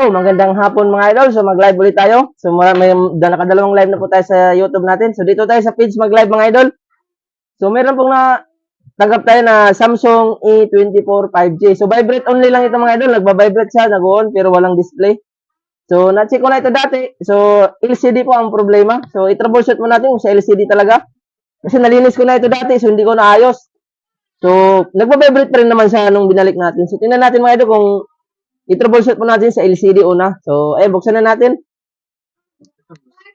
Yo, magandang hapon mga idol. So mag-live ulit tayo. So nakadalawang live na po tayo sa YouTube natin. So dito tayo sa page mag-live mga idol. So meron pong tanggap tayo na Samsung A24 5G. So vibrate only lang ito mga idol. Nagba-vibrate siya, nag-on pero walang display. So na-check ko na ito dati. So LCD po ang problema. So i-troubleshoot mo natin kung sa LCD talaga. Kasi nalinis ko na ito dati so hindi ko naayos. So nagba-vibrate pa rin naman siya nung binalik natin. So tingnan natin mga idol kung i-troubleshoot po natin sa LCD una. So, buksan na natin.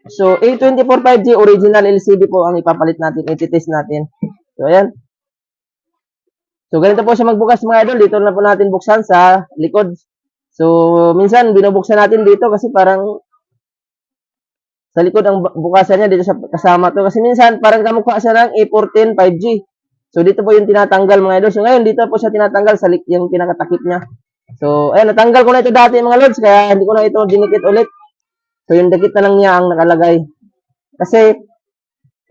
So, A24 5G original LCD po ang ipapalit natin. I-test natin. So, ayan. So, ganito po siya magbukas mga idol. Dito na po natin buksan sa likod. So, minsan binubuksan natin dito kasi parang sa likod ang bukasan niya dito sa kasama to. Kasi minsan parang kamukha siya ng A14 5G. So, dito po yung tinatanggal mga idol. So, ngayon dito po siya tinatanggal sa yung pinakatakip niya. So, ayan, natanggal ko na ito dati mga lods, kaya hindi ko na ito dinikit ulit. So, yung dikit na lang niya ang nakalagay. Kasi,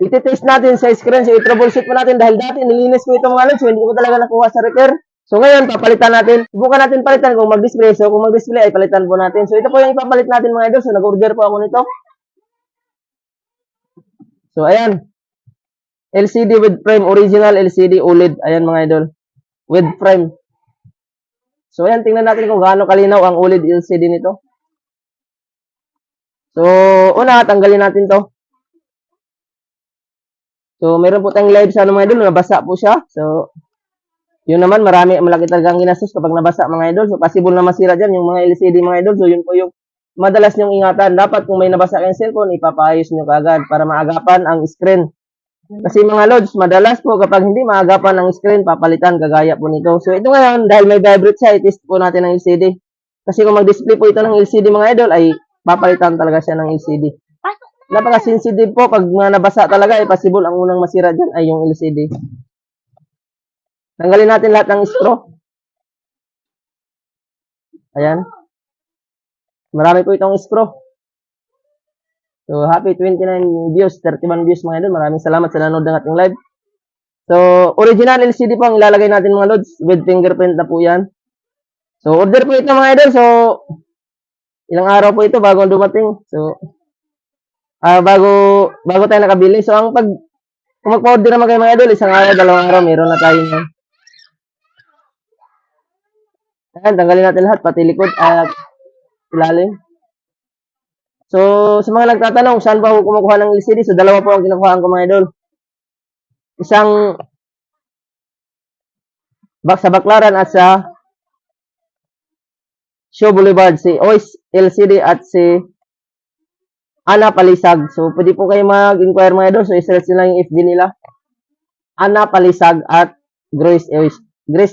iti-test natin sa screen, so i-troubleshoot mo natin dahil dati nilinis ko ito mga lods, so hindi ko talaga nakuha sa repair. So, ngayon, papalitan natin. Subukan natin palitan kung mag-display. So, kung mag-display, ay palitan po natin. So, ito po yung ipapalit natin mga idol. So, nag-order po ako nito. So, ayan. LCD with frame, original LCD OLED. Ayan mga idol. With frame. So, ayan, tingnan natin kung gaano kalinaw ang OLED LCD nito. So, una, tanggalin natin to. So, meron po tayong live sa mga idol, nabasa po siya. So, yun naman, malaki talagang ginastos kapag nabasa mga idol. So, possible na masira dyan yung mga LCD mga idol. So, yun po yung madalas nyong ingatan. Dapat kung may nabasa kayong cellphone, ipapaayos nyo kaagad para maagapan ang screen. Kasi mga lods, madalas po kapag hindi maagapan ang screen, papalitan kagaya po nito. So, ito ngayon, dahil may vibrate siya, i-test po natin ang LCD. Kasi kung mag-display po ito ng LCD mga idol, ay papalitan talaga siya ng LCD. Napaka-sensitive po. Pag nabasa talaga, ay possible ang unang masira dyan ay yung LCD. Tanggalin natin lahat ng screw. Ayan. Marami po itong screw. So, happy 29 views, 31 views mga idol. Maraming salamat sa nanood ng ating live. So, original LCD po ang ilalagay natin mga lods. With fingerprint na po yan. So, order po ito mga idol. So, ilang araw po ito bago dumating. So, bago tayo nakabili. So, kung magpa-order naman kayo mga idol, isang araw, dalawang araw, meron na tayo yan. Ayan, tanggalin natin lahat, pati likod at ilalim. So, sa mga nagtatanong, saan ba ako kumukuha ng LCD? So, dalawa po ang kinukuhaan ko mga idol. Isang sa Baclaran at sa Show Boulevard, si Ois LCD at si Ana Palisag. So, pwede po kayo mag-inquire mga idol. So, i-search nyo lang yung FB nila. Ana Palisag at Grace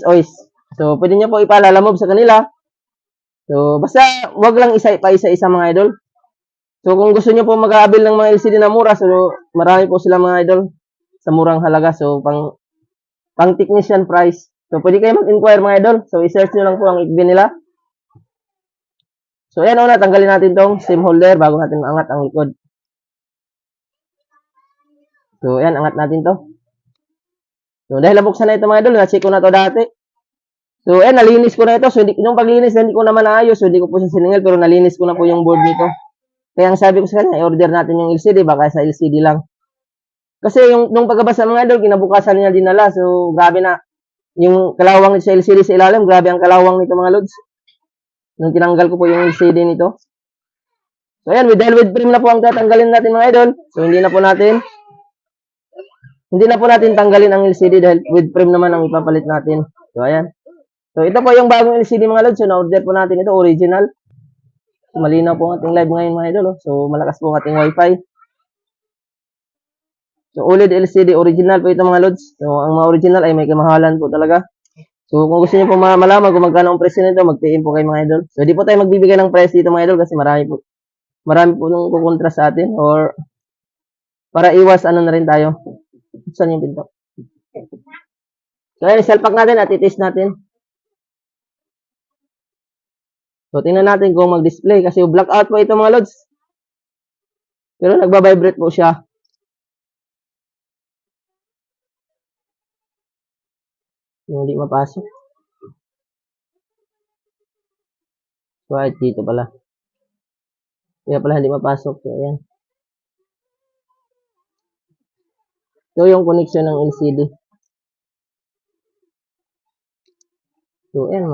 Ois. So, pwede nyo po ipalalamove sa kanila. So, basta wag lang isa-isa mga idol. So, kung gusto nyo po mag-aabil ng mga LCD na mura, so, marami po sila mga idol sa murang halaga. So, pang technician price. So, pwede kayo mag-inquire mga idol. So, i-search nyo lang po ang FB nila. So, ayan una, tanggalin natin tong SIM holder bago natin maangat ang likod. So, ayan, angat natin to. So, dahil nabuksan na ito mga idol, na-check ko na to dati. So, ayan, nalinis ko na ito. So, nung paglinis, hindi ko naman naayos. So, hindi ko po siya siningil, pero nalinis ko na po yung board nito. Kaya ang sabi ko sa kanya, i-order natin yung LCD, baka sa LCD lang. Kasi nung pagkabasa mga idol, kinabukasan niya dinala. So, grabe na. Yung kalawang nito sa LCD sa ilalim, grabe ang kalawang nito mga lods. Nung tinanggal ko po yung LCD nito. So, ayan, dahil with frame na po ang tatanggalin natin mga idol. So, hindi na po natin tanggalin ang LCD dahil with frame naman ang ipapalit natin. So, ayan. So, ito po yung bagong LCD mga lods. So, na-order po natin ito, original. So, malinaw po ang ating live ngayon mga idol. So, malakas po ang ating wifi. So, OLED LCD, original po ito mga lods. So, ang mga original ay may kamahalan po talaga. So, kung gusto niyo po malaman kung magkano ang presyo nito, mag-PM po kayo mga idol. So, di po tayo magbibigay ng price dito mga idol kasi marami po nung kukontra sa atin or para iwas na rin tayo. Saan yung pinto? So, ayan, isalpak natin at i-test natin. So, tingnan natin kung mag-display kasi blackout po ito mga lods. Pero nagba-vibrate po siya. Yung hindi mapasok. Right, dito pala. Kaya pala hindi mapasok. So, ayan. So, yung connection ng LCD. So, ayan,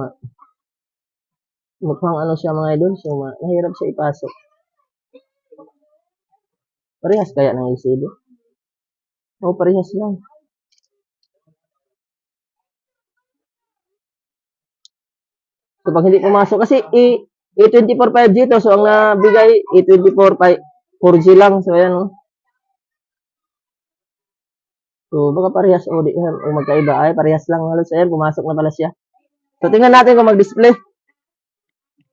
mukhang ano siya mga idol. So, mahirap siya ipasok. Parehas kaya ng LCD? Oo, parehas lang. So, pag hindi pumasok, kasi A24 5G to. So, ang nabigay, A24 4G lang. So, ayan, oh. So, baka parehas o magkaiba. Ay, parehas lang. Halos, ayan, pumasok na pala siya. So, tingnan natin kung mag-display.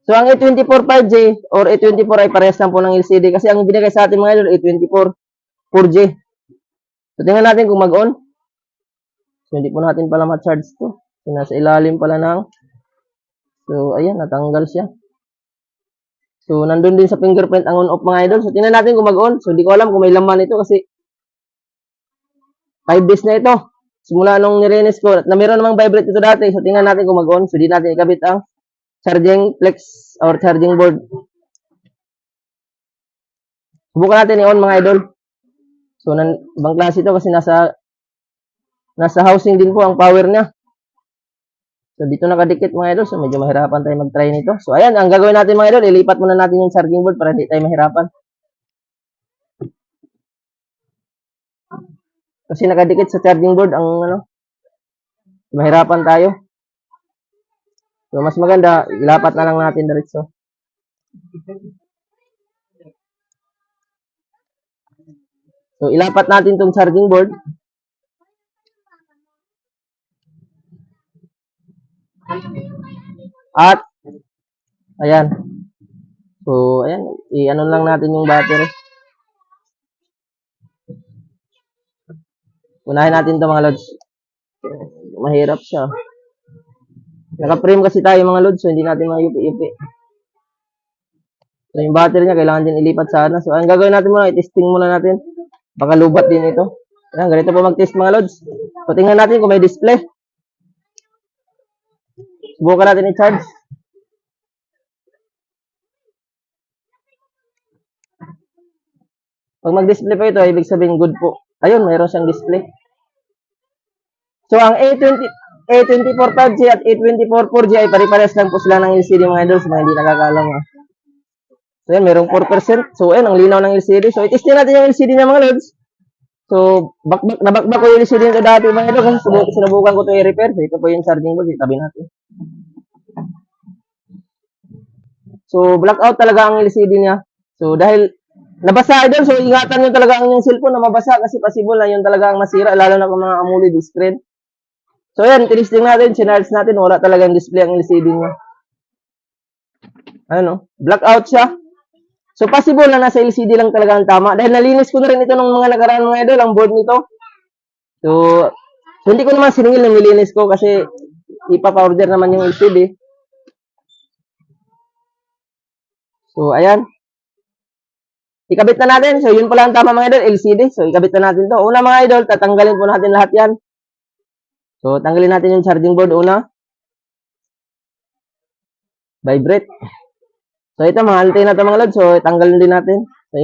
So, ang A24 5G or A24 ay parehas lang po ng LCD kasi ang binigay sa atin mga idol, A24 4G. So, tingnan natin kung mag-on. So, hindi po natin pala ma-charge to. So, nasa ilalim pala ng. So, ayan, natanggal siya. So, nandun din sa fingerprint ang on-off mga idol. So, tingnan natin kung mag-on. So, hindi ko alam kung may laman ito kasi 5 days na ito. Simula nung nirinis ko, na meron namang vibrate ito dati. So, tingnan natin kung mag-on. So, di natin ikabit ang charging flex or charging board. Subukan natin i-on mga idol. So, ibang klase ito kasi nasa housing din po ang power niya. So, dito nakadikit mga idol. So, medyo mahirapan tayo mag-try nito. So, ayan, ang gagawin natin mga idol, ilipat muna natin yung charging board para hindi tayo mahirapan. Kasi nakadikit sa charging board ang mahirapan tayo. So, mas maganda, ilapat na lang natin diretso. So, ilapat natin tong charging board. At, ayan. So, ayan, i-ano lang natin yung battery. Unahin natin ito mga lods. So, mahirap siya. Naka-frame kasi tayo mga lods, so hindi natin mayupi-yupi. So, yung battery niya, kailangan din ilipat sana. So, ang gagawin natin muna, i-testing muna natin. Baka lubat din ito. Ayan, ganito po mag-test mga lods. So, tingnan natin kung may display. Subukan natin i-charge. Pag mag-display pa ito, ibig sabihin good po. Ayun, mayroon siyang display. So, ang A24 5G at A24 4G ay pare-pares lang po sila ng LCD mga idol. So, mga hindi nakakalam. So, yan, mayroong 4%. So, yan, ang linaw ng LCD. So, itestin natin yung LCD niya mga lods. So, nabakbak ko yung LCD nito dati mga idol kasi sinubukan ko ito i-repair. So, ito po yung charging board. Itabi natin. So, blackout talaga ang LCD niya. So, dahil nabasa idol, so ingatan nyo talaga ang inyong cellphone na mabasa kasi possible na yun talaga ang masira, lalo na kung mga AMOLED screen. So, yan, tinisting natin, sinarge natin, wala talagang display ang LCD niya. Ano, blackout siya. So, possible na nasa LCD lang talaga ang tama. Dahil nalinis ko na rin ito ng mga nakaraan mga idol, ang board nito. So hindi ko naman siningil na nilinis ko kasi ipa-order naman yung LCD. So, ayan. Ikabit na natin. So, yun pala ang tama mga idol, LCD. So, ikabit na natin to. Una mga idol, tatanggalin po natin lahat yan. So, tanggalin natin yung charging board una. Vibrate. So, ito mga antena to mga lods. So, tanggalin din natin. So,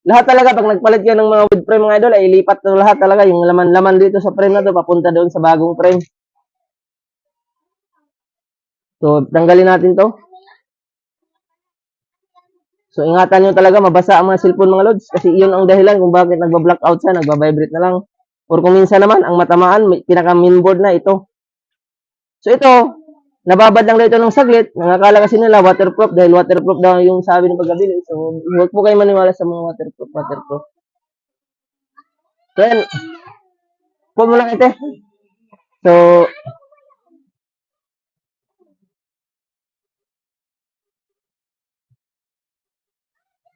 lahat talaga, pag nagpalit ka ng mga wood frame mga idol, ay ilipat na lahat talaga. Yung laman dito sa frame na to, papunta doon sa bagong frame. So, tanggalin natin to. So, ingatan nyo talaga, mabasa ang mga cellphone mga lods. Kasi iyon ang dahilan kung bakit nagba-blackout siya, nagba-vibrate na lang. Or kung minsan naman, ang matamaan, pinaka-mainboard na ito. So, ito, nababad lang dito ng saglit. Nangakala kasi nila waterproof dahil waterproof daw yung sabi ng pagkabili. So, huwag po kayo maniwala sa mga waterproof. So, yan. Po mo lang ito. So,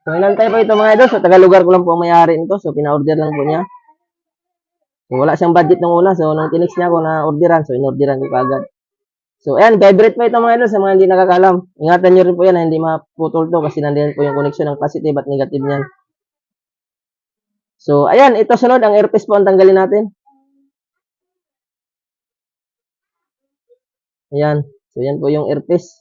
inantay po ito mga idol. So, taga-lugar ko lang po ang may-ari nito. So, pina-order lang po niya. So, wala siyang budget nung una. So, nung tinext niya ako na orderan. So, in-orderan ko kagad. So, ayan, vibrate pa ito mga idol sa mga hindi nakakalam. Ingatan nyo rin po yan na hindi maputol to kasi nandiyan po yung connection ng positive at negative niyan. So, ayan, ito sunod. Ang earpiece po ang tanggalin natin. Ayan. So, yan po yung earpiece.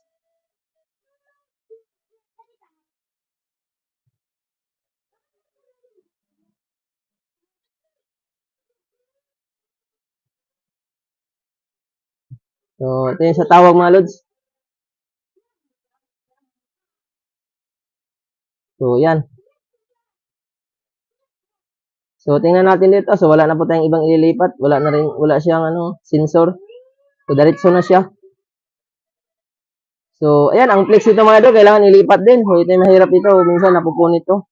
So, ito yung sa tawag mga lods. So, yan. So, tingnan natin dito. So, wala na po tayong ibang ililipat. Wala siyang sensor. So, diretso na siya. So, ayan, ang flex ito mga idol, kailangan ilipat din. So, ito yung mahirap ito. Minsan napupunit to.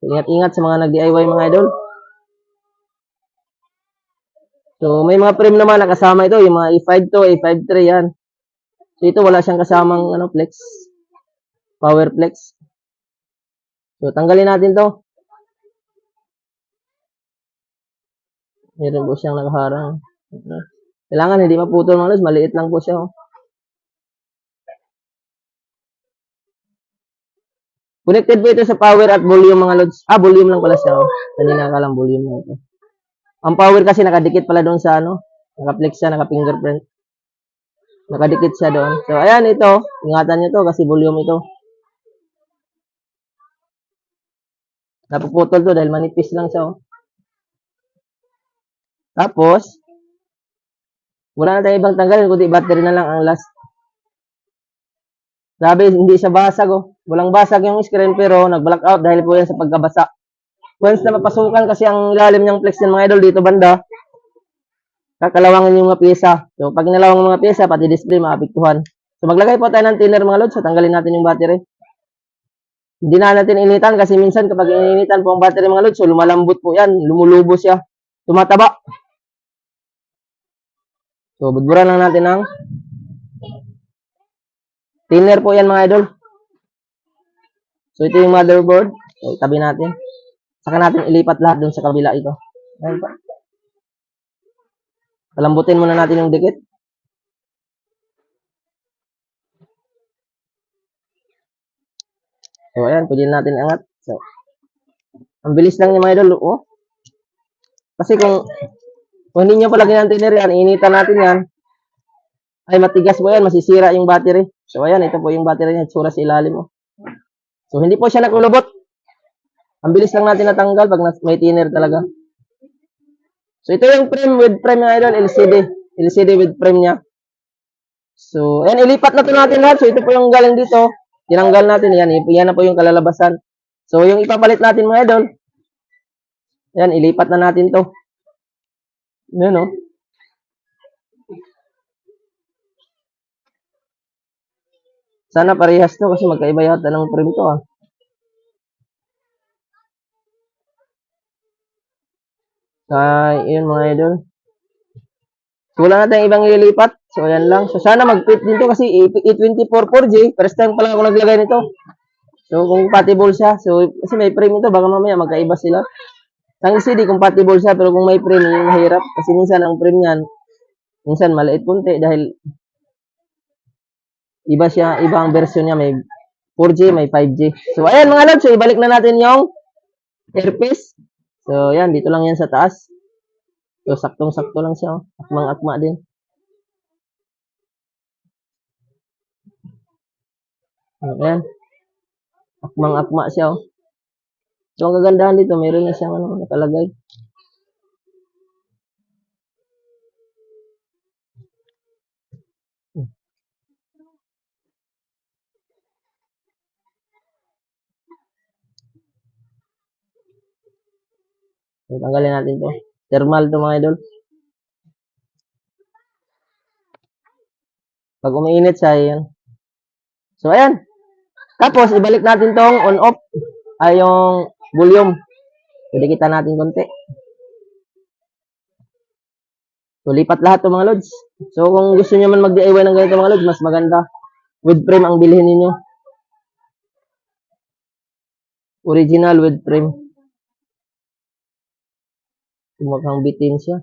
So, ingat-ingat sa mga nag-DIY mga idol. So, may mga frame naman nakasama ito. Yung mga E5 to, E5-3 yan. So, ito wala siyang kasamang flex. Power flex. So, tanggalin natin to. Meron po siyang nakaharang. Kailangan hindi maputol mga lods. Maliit lang po siya. Connected po ito sa power at volume mga lods. Volume lang pala siya. Kanina ka lang volume na ito. Ang power kasi nakadikit pala doon sa naka-flex siya, naka-fingerprint. Nakadikit siya doon. So, ayan ito. Ingatan nyo to kasi volume ito. Napuputol to dahil manipis lang siya. Tapos, wala na tayong ibang tanggalin, kundi battery na lang ang last. Sabi, hindi siya basag. Walang basag yung screen pero nag-blackout dahil po yan sa pagkabasa. Once na mapasukan kasi ang ilalim ng flex ng mga idol dito banda, kakalawangin yung mga pyesa. So, pag nalawang mga pyesa, pati display, maapektuhan. So, maglagay po tayo ng thinner mga lods. So, tanggalin natin yung battery. Hindi na natin initan kasi minsan kapag initan po ang battery mga lods, so lumalambot po yan. Lumulubo siya. Tumataba. So, budburan lang natin ng thinner po yan mga idol. So, ito yung motherboard. So, tabi natin. Saka natin ilipat lahat dun sa kabila ito. Ayan pa. Palambutin muna natin yung dikit. So, ayan. Pwede natin angat. So, ang bilis lang niya mga idol. Kasi kung hindi nyo palagyan ng thinner yan, initan natin yan, ay matigas po yan. Masisira yung battery. So, ayan. Ito po yung battery niya. Tsura sa ilalim. So, hindi po siya nakulubot. Ang bilis lang natin natanggal pag may thinner talaga. So, ito yung frame with frame mga idol, LCD. LCD with frame niya. So, ayan, ilipat na to natin lahat. So, ito po yung galing dito. Tinanggal natin yan. Yan na po yung kalalabasan. So, yung ipapalit natin mga idol, ayan, ilipat na natin to. Ayan, no? Sana parehas to kasi magkaiba yata ng frame to, yun mga idol. So, wala na tayong ibang ililipat. So, ayan lang. So, sana mag-fit din to kasi E24 4G. First time pa lang ako naglagay nito. So, compatible siya. So, kasi may frame ito. Baka mamaya magkaiba sila. Ang LCD, compatible siya. Pero kung may frame, yun mahirap. Kasi minsan ang frame niyan, minsan maliit punti dahil iba ang version niya. May 4G, may 5G. So, ayan mga lods. So, ibalik na natin yung earpiece. So, ayan. Dito lang yan sa taas. So, saktong-sakto lang siya. Akmang-akma din. Ayan. Akmang-akma siya. So, ang kagandahan dito, meron na siyang nakalagay. So, tanggalin natin to. Thermal to mga idol. Pag umiinit siya, yan. So, ayan. Tapos, ibalik natin tong on-off. Yung volume. Pwede kita natin konti. So, lipat lahat to mga lods. So, kung gusto nyo man mag-DIY ng ganito mga lods, mas maganda. With frame ang bilhin ninyo. Original with frame. Mukhang bitin siya.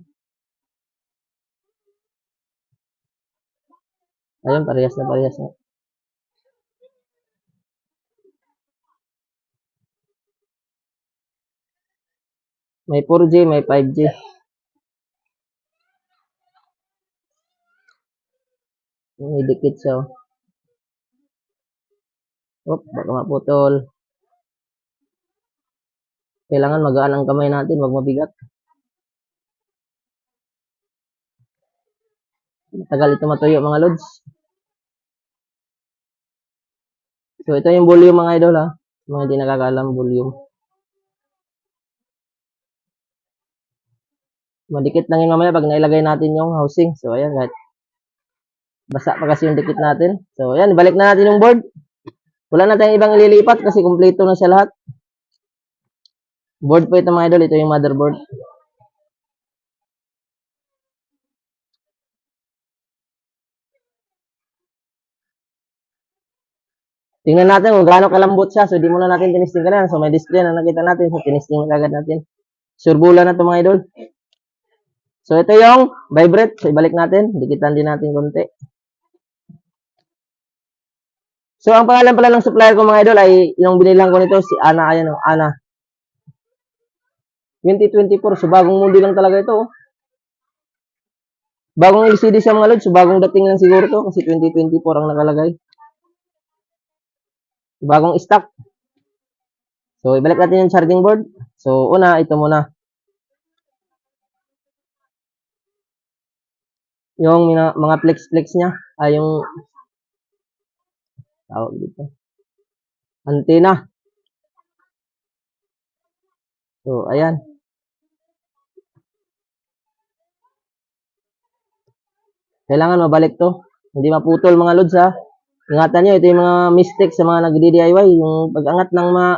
Ayun, parehas na. May 4G, may 5G. May dikit siya. Baka maputol. Kailangan magaan ang kamay natin, wag mabigat. Matagal ito matuyo mga lods. So, ito yung volume mga idol ha. Mga hindi nakakaalam, volume. Madikit lang yun mamaya pag nailagay natin yung housing. So, ayan, kahit basa pa kasi yung dikit natin. So, ayan, ibalik na natin yung board. Wala na tayong ibang ililipat kasi kumpleto na siya lahat. Board po ito mga idol. Ito yung motherboard. Tingnan natin kung gaano kalambot siya. So, di muna natin tinisting ka na. So, may display na nakita natin. So, tinisting na agad natin. Surbula na ito mga idol. So, ito yung vibrate. So, ibalik natin. Dikitan din natin konti. So, ang pangalan pala ng supplier ko mga idol ay yung binilang ko nito, si Ana. Ayan o, Ana. 2024. So, bagong mundi lang talaga ito. Oh. Bagong LCD siya mga lods. So, bagong dating lang siguro to kasi 2024 ang nakalagay. Bagong stock. So, ibalik natin yung charging board. So, una, ito muna. Yung mga flex-flex niya. Ay, yung tawag dito. Antena. So, ayan. Kailangan mabalik to. Hindi maputol mga lods ha. Ingatan nyo, ito yung mga mistake sa mga nagdi-DIY. Yung pag-angat ng mga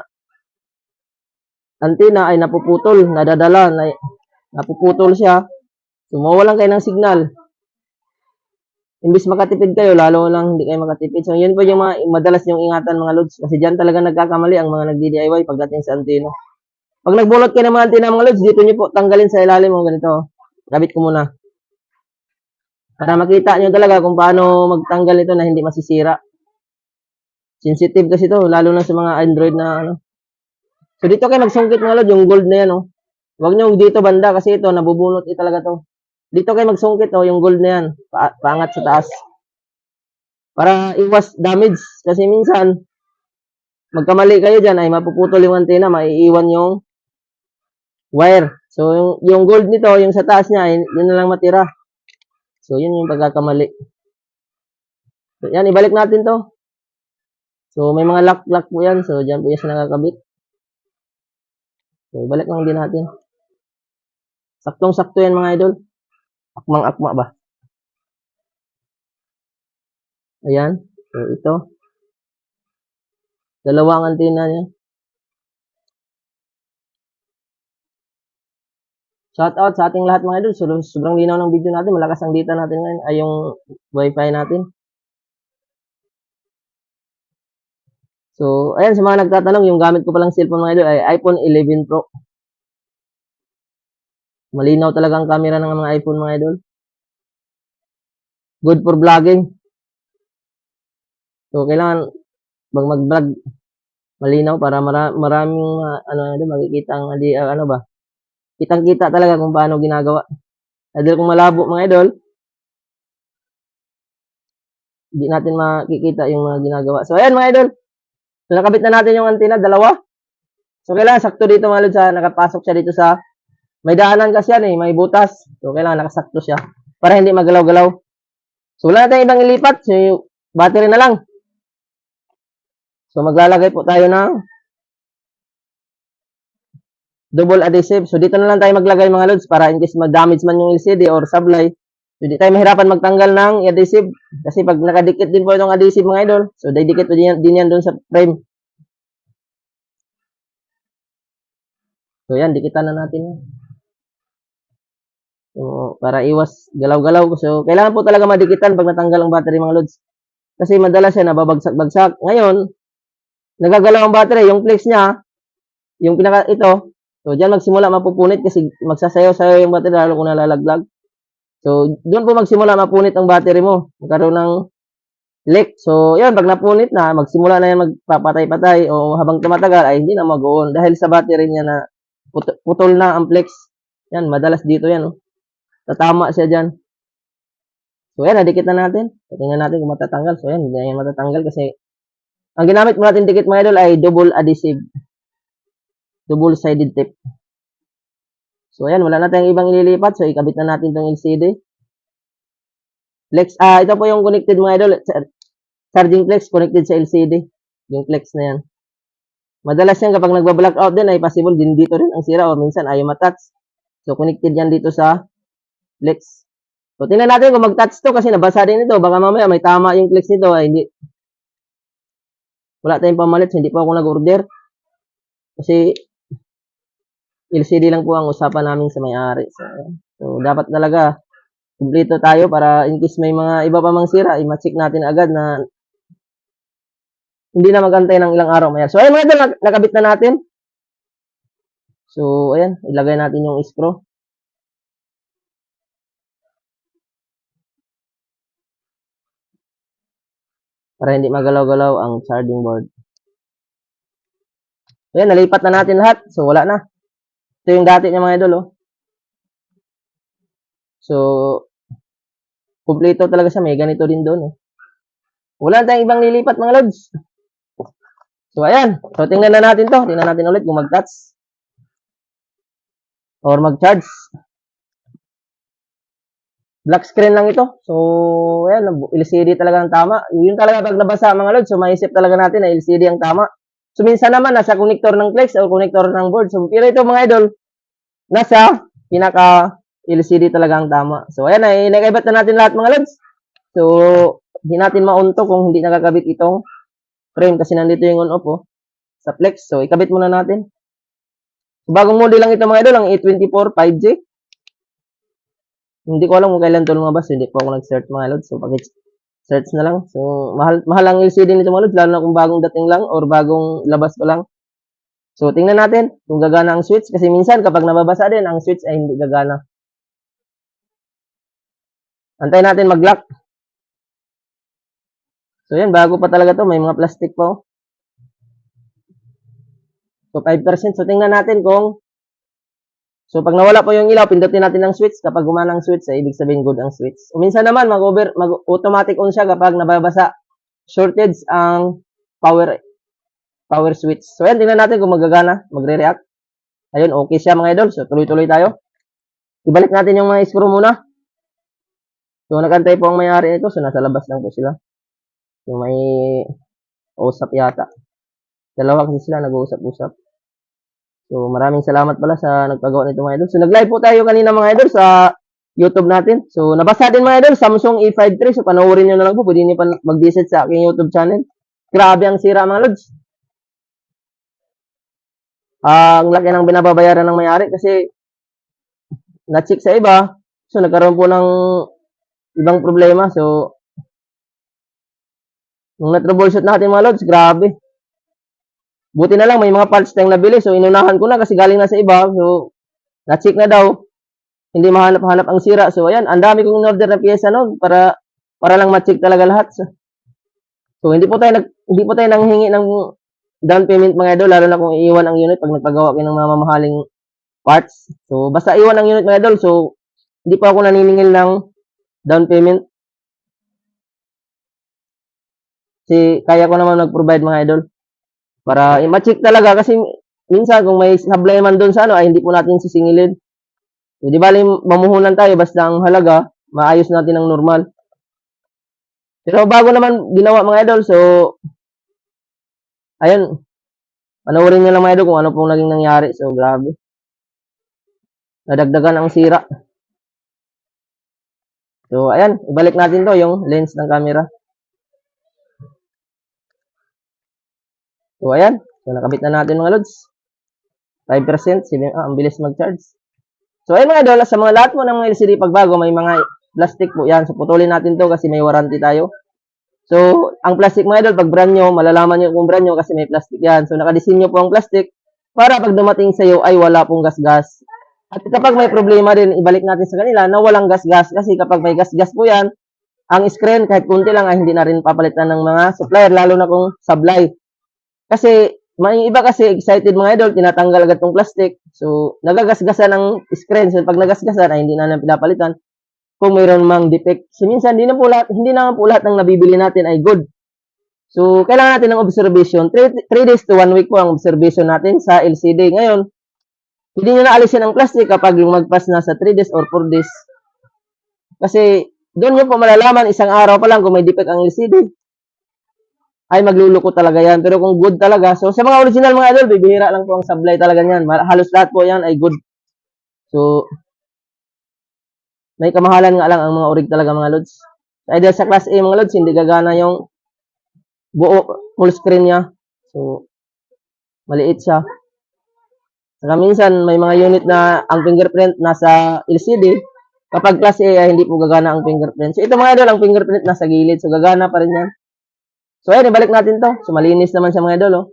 antena ay napuputol, nadadala, napuputol siya. So, mawalan kayo ng signal. Imbis makatipid kayo, lalo lang hindi kayo makatipid. So, yun po yung mga madalas yung ingatan mga lods. Kasi dyan talaga nagkakamali ang mga nagdi-DIY pagdating sa antena. Pag nagbulot kayo ng mga antena mga lods, dito nyo po tanggalin sa ilalim mo ganito. Kabit ko muna. Para makita nyo talaga kung paano magtanggal ito na hindi masisira. Sensitive kasi to, lalo na sa mga Android na ano. So, dito kayo magsungkit mga lods, yung gold na yan, oh. Huwag nyo dito banda kasi ito, nabubunot talaga to. Dito kayo magsungkit, oh, yung gold na yan. Paangat sa taas. Para iwas damage. Kasi minsan, magkamali kayo dyan, ay mapuputol yung antena, maiiwan yung wire. So, yung gold nito, yung sa taas niya, yun na lang matira. So, yun yung pagkakamali. So, yan, ibalik natin to. So, may mga lock-lock po yan. So, dyan po yan siya nakakabit. So, ibalik lang din natin. Saktong-sakto yan mga idol. Akmang-akma ba? Ayan. So, ito. Dalawang antena niya. Shout out sa ating lahat mga idol. So, sobrang linaw ng video natin. Malakas ang data natin ngayon. Ay yung wifi natin. So, ayan sa mga nagtatanong, yung gamit ko palang cellphone mga idol ay iPhone 11 Pro. Malinaw talaga ang camera ng mga iPhone mga idol. Good for vlogging. So, kailangan mag-vlog malinaw para maraming makikita ang ano ba. Kitang-kita talaga kung paano ginagawa. Dahil kung malabo mga idol, hindi natin makikita yung mga ginagawa. So, ayan mga idol. So, nakabit na natin yung antena, dalawa. So, kailangan sakto dito mga idol, nakapasok siya dito sa, may daanan kasi yan may butas. So, kailangan nakasakto siya para hindi magalaw-galaw. So, wala natin ibang ilipat. So, yung battery na lang. So, maglalagay po tayo ng double adhesive. So, dito na lang tayo maglagay mga lods para in case mag-damage man yung LCD or sablay. So, hindi tayo mahirapan magtanggal ng adhesive. Kasi pag nakadikit din po itong adhesive mga idol, so, didikit din yan doon sa frame. So, yan, dikitan na natin yan. So, para iwas galaw-galaw. So, kailangan po talaga madikitan pag natanggal ang battery mga lods. Kasi madalas siya nababagsak-bagsak. Ngayon, nagagalaw ang battery. Yung flex niya, yung ito, so, dyan magsimula mapupunit kasi magsasayaw-sayaw yung battery lalo kung nalalaglag. So, doon po magsimula mapunit ang battery mo. Magkaroon ng leak. So, yan, pag napunit na, magsimula na yan magpapatay-patay o habang tumatagal ay hindi na mag-on dahil sa battery niya na putol na ang flex. Yan, madalas dito yan. Oh. Tatama siya dyan. So, yan, nadikit na natin. Tingnan natin kung matatanggal. So, yan, hindi na yan matatanggal kasi ang ginamit mo natin dikit mga idol ay double adhesive. Double-sided tape. So, ayan, wala na tayong ibang ililipat. So, ikabit na natin itong LCD. Flex, ito po yung connected mga idol. Charging flex connected sa LCD. Yung flex na yan. Madalas yan kapag nagba-blackout din ay possible din dito rin ang sira or minsan ayaw matouch. So connected yan dito sa flex. So tingnan natin kung mag-touch to kasi nabasa din ito. Baka mamaya may tama yung flex nito ay hindi. Wala tayong pamalit, hindi pa ako nag-order. Kasi LCD lang po ang usapan namin sa may-ari. So dapat talaga kumpleto tayo para in case may mga iba pa mang sira, i-check natin agad na hindi na magantay ng ilang araw. So, ayun mga idol, nakabit na natin. So, ayan, ilagay natin yung screw. Para hindi magalaw-galaw ang charging board. Ayan, nalipat na natin lahat. So, wala na. Ito yung dati niya mga idol, oh. So, kumpleto talaga siya. May ganito din doon, eh. Wala tayong ibang lilipat mga lods. So, ayan. So, tingnan na natin to. Tingnan natin ulit kung mag-touch. Or mag-charge. Black screen lang ito. So, ayan. LCD talaga ang tama. Yun talaga pag nabasa mga lods. So, maisip talaga natin na LCD ang tama. So, minsan naman, nasa connector ng flex o connector ng board. So, pero ito mga idol, nasa pinaka LCD talaga ang tama. So, ayan ay nakaibat na natin lahat mga lods. So, hindi natin maunto kung hindi nakakabit itong frame kasi nandito yung on-off sa flex. So, ikabit muna natin. So, bagong model lang ito mga idol, ang A24 5G. Hindi ko alam kung kailan ito lumabas. Hindi po ako nag-search mga lods. So, pag-search na lang. So, mahal ang LCD nito mga lods, lalo na kung bagong dating lang or bagong labas pa lang. So, tingnan natin kung gagana ang switch. Kasi minsan, kapag nababasa din, ang switch ay hindi gagana. Antayin natin mag-lock. So, yan. Bago pa talaga to. May mga plastic pa. So, 5%. So, tingnan natin kung so, pag nawala po yung ilaw, pindutin natin ang switch. Kapag gumana ang switch, ay ibig sabihin good ang switch. O minsan naman, mag-automatic on siya kapag nababasa. Shortage ang power switch. So, yan, tingnan natin kung magagana, magre-react. Ayun, okay siya mga idol. So, tuloy-tuloy tayo. Ibalik natin yung mga screw muna. So, nagantay po ang may-ari nito. So, nasa labas lang po sila. So, may usap yata. Dalawa kasi sila, nag-uusap-usap. So, maraming salamat pala sa nagpagawa nito mga idol. So, nag-live po tayo kanina mga idol sa YouTube natin. So, nabasa din mga idol, Samsung E5 III. So, panoorin nyo na lang po. Pwede nyo pa mag-visit sa aking YouTube channel. Grabe ang sira mga lods. Ang laki ng binababayaran ng may-ari kasi na-check sa iba. So, nagkaroon po ng ibang problema. So, nung na-troubleshoot natin mga lods, grabe. Buti na lang, may mga parts tayong nabili. So, inunahan ko na kasi galing na sa iba. So, na-check na daw. Hindi mahanap-hanap ang sira. So, ayan, ang dami kong in-order na piyesa noon para lang ma-check talaga lahat. So, hindi po tayo nanghingi ng down payment mga idol, lalo na kung iiwan ang unit pag nagpagawa kayo ng mga mamahaling parts. So, basta iwan ang unit mga idol. So, hindi po ako naniningil ng down payment. Kasi kaya ko naman mag-provide mga idol. Para ma-check talaga kasi minsan kung may sablay man doon sa ay hindi po natin sisingilin. So, di bali mamuhunan tayo basta ang halaga, maayos natin ng normal. Pero bago naman ginawa mga idol, so ayun, panoorin nyo lang mga idol kung ano pong naging nangyari. So, grabe. Nadagdagan ang sira. So, ayan, ibalik natin to yung lens ng camera. So, ayan. So, nakabit na natin mga lods. 5%. Ang bilis mag-charge. So, ayun mga idol, sa mga lahat po ng mga LCD pagbago, may mga plastic po yan. So, putulin natin to kasi may warranty tayo. So, ang plastic mga idol, pag brand nyo, malalaman nyo kung brand nyo kasi may plastic yan. So, nakadesign nyo po ang plastic para pag dumating sa iyo ay wala pong gas-gas. At kapag may problema din, ibalik natin sa kanila na walang gas-gas. Kasi kapag may gas-gas po yan, ang screen kahit kunti lang ay hindi na rin papalitan ng mga supplier, lalo na kung sablay. Kasi, may iba kasi excited mga idol, tinatanggal agad tong plastic. So, nagagasgasan ang screen. So, pag nagasgasan ay hindi na pinapalitan kung mayroon mang defect. So, minsan, hindi naman po lahat ng nabibili natin ay good. So, kailangan natin ng observation. 3 days to 1 week po ang observation natin sa LCD. Ngayon, hindi nyo na alisin ang plastic kapag yung magpas na sa 3 days or 4 days. Kasi, Doon nyo po malalaman isang araw pa lang kung may defect ang LCD. Ay magluluko talaga yan. Pero kung good talaga, so sa mga original mga idol, bibihira lang po ang sablay talaga niyan. Halos lahat po yan ay good. So, may kamahalan nga lang ang mga orig talaga mga lods. Either sa class A mga lods, hindi gagana yung buo full screen niya. So, maliit siya. Saka minsan, may mga unit na ang fingerprint nasa LCD. Kapag class A, ay hindi po gagana ang fingerprint. So, ito mga idol, ang fingerprint nasa gilid. So, gagana pa rin yan. So, ayan, ibalik natin to. So, malinis naman siya mga idol, oh.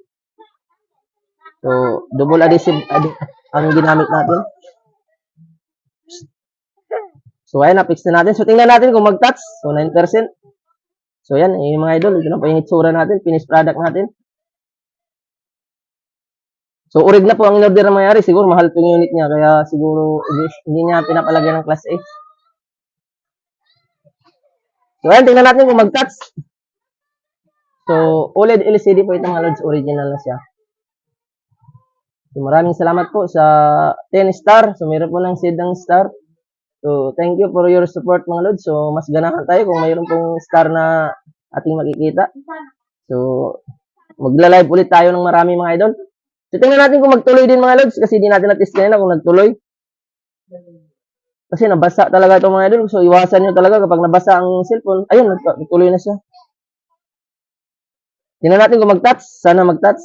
So, double adhesive ang ginamit natin. So, ayan, na-fix na natin. So, tingnan natin kung mag-touch. So, 9%. So, ayan, yung mga idol. Ito na po yung itsura natin. Finished product natin. So, urig na po ang in-order na mayari. Siguro, mahal itong unit niya. Kaya, siguro, hindi niya pinapalagyan ng class A. So, ayan, tingnan natin kung mag-touch. So, OLED LCD po itong mga lods. Original na siya. So, maraming salamat po sa 10 star. So, meron po ng seed ng star. So, thank you for your support mga lods. So, mas ganahan tayo kung mayroon pong star na ating makikita. So, magla-live ulit tayo ng marami mga idol. So, tingnan natin kung magtuloy din mga lods kasi di natin na-test kanina kung nagtuloy. Kasi nabasa talaga itong mga idol. So, iwasan nyo talaga kapag nabasa ang cellphone. Ayun, nagtuloy na siya. Tingnan natin kung mag-touch. Sana mag-touch.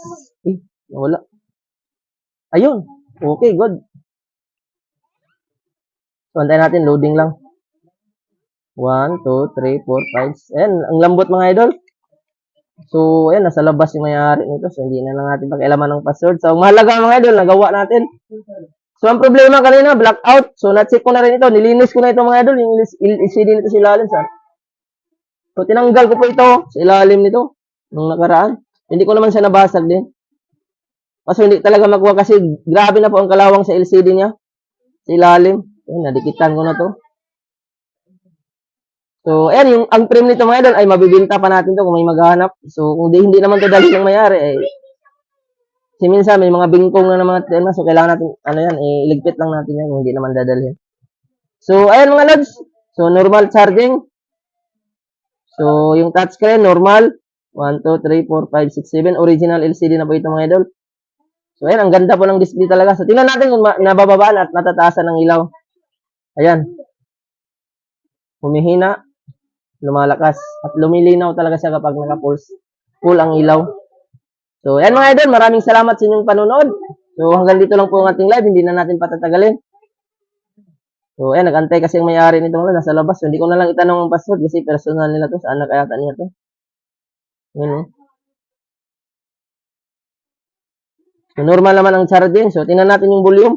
Wala. Ayun. Okay, good. So, antayin natin. Loading lang. 1, 2, 3, 4, 5. Ayan, ang lambot mga idol. So, ayan, nasa labas yung may-ari nito. So, hindi na lang natin pakialaman ng password. So, mahalaga mga idol, nagawa natin. So, ang problema kanina, blackout. So, na-check ko na rin ito. Nilinis ko na ito mga idol. Yung LCD nito sa ilalim. So, tinanggal ko po ito sa ilalim nito. Nung nakaraan. Hindi ko naman siya nabasag din. Kaso, hindi talaga makuha kasi grabe na po ang kalawang sa LCD niya. Sa ilalim. Ayan, nadikitan ko na to. So, ayan, ang frame nito mga idol ay mabibinta pa natin to kung may maghahanap. So, kung hindi naman to dali ng mayari, eh, kasi minsan may mga bingkong na mga tema, so kailangan natin, iligpit lang natin yan kung hindi naman dadalhin. So, ayan mga lods. So, normal charging. So, yung touchscreen, normal. 1, 2, 3, 4, 5, 6, 7. Original LCD na po ito mga idol. So, ayan, ang ganda po ng display talaga. So, tingnan natin kung nabababaan at natataasan ng ilaw. Ayan. Humihina. Lumalakas. At lumilinaw talaga siya kapag naka-pulse. Full ang ilaw. So, ayan mga idol. Maraming salamat sa inyong panonood. So, hanggang dito lang po ang ating live. Hindi na natin patatagalin. So, ayan. Nag-antay kasi ang may-ari nito mga nasa labas. So, hindi ko na lang itanong ang password kasi personal nila to. Saan na kaya niya to? Ayan, So, normal naman ang charging. So, tingnan natin yung volume.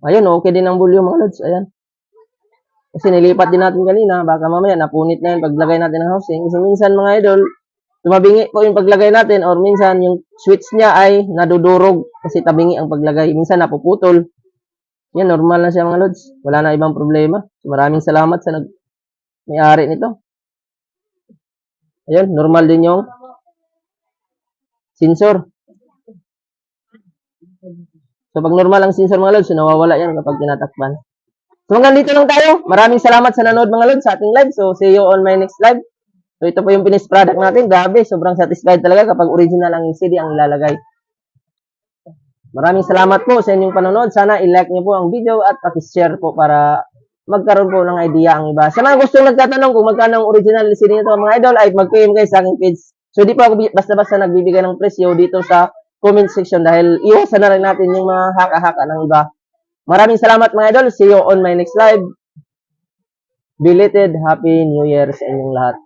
Ayun, okay din ang volume mga lods. Ayan. Kasi nilipat din natin kanina. Baka mamaya napunit na yung paglagay natin ng housing. Kasi minsan mga idol, tumabingi po yung paglagay natin or minsan yung switch niya ay nadudurog kasi tabingi ang paglagay. Minsan napuputol. Yan, normal na siya mga lods. Wala na ibang problema. So, maraming salamat sa may-ari nito. Ayun, normal din yung sensor. So, pag normal ang sensor mga lods, nawawala yan kapag tinatakpan. So, hanggang dito lang tayo. Maraming salamat sa nanood mga lods sa ating live. So, see you on my next live. So, ito po yung finished product natin. Grabe, sobrang satisfied talaga kapag original ang LCD ang ilalagay. Maraming salamat po sa inyong panonood. Sana i-like niyo po ang video at paki-share po para magkaroon po ng idea ang iba. Sa mga gustong nagtatanong kung magkano ang original LCD nito mga idol, ay mag-PM kayo sa aking page. So, di po ako basta-basta nagbibigay ng presyo dito sa comment section dahil iwasan na rin natin yung mga haka-haka ng iba. Maraming salamat mga idol. See you on my next live. Belated Happy New Year sa inyong lahat.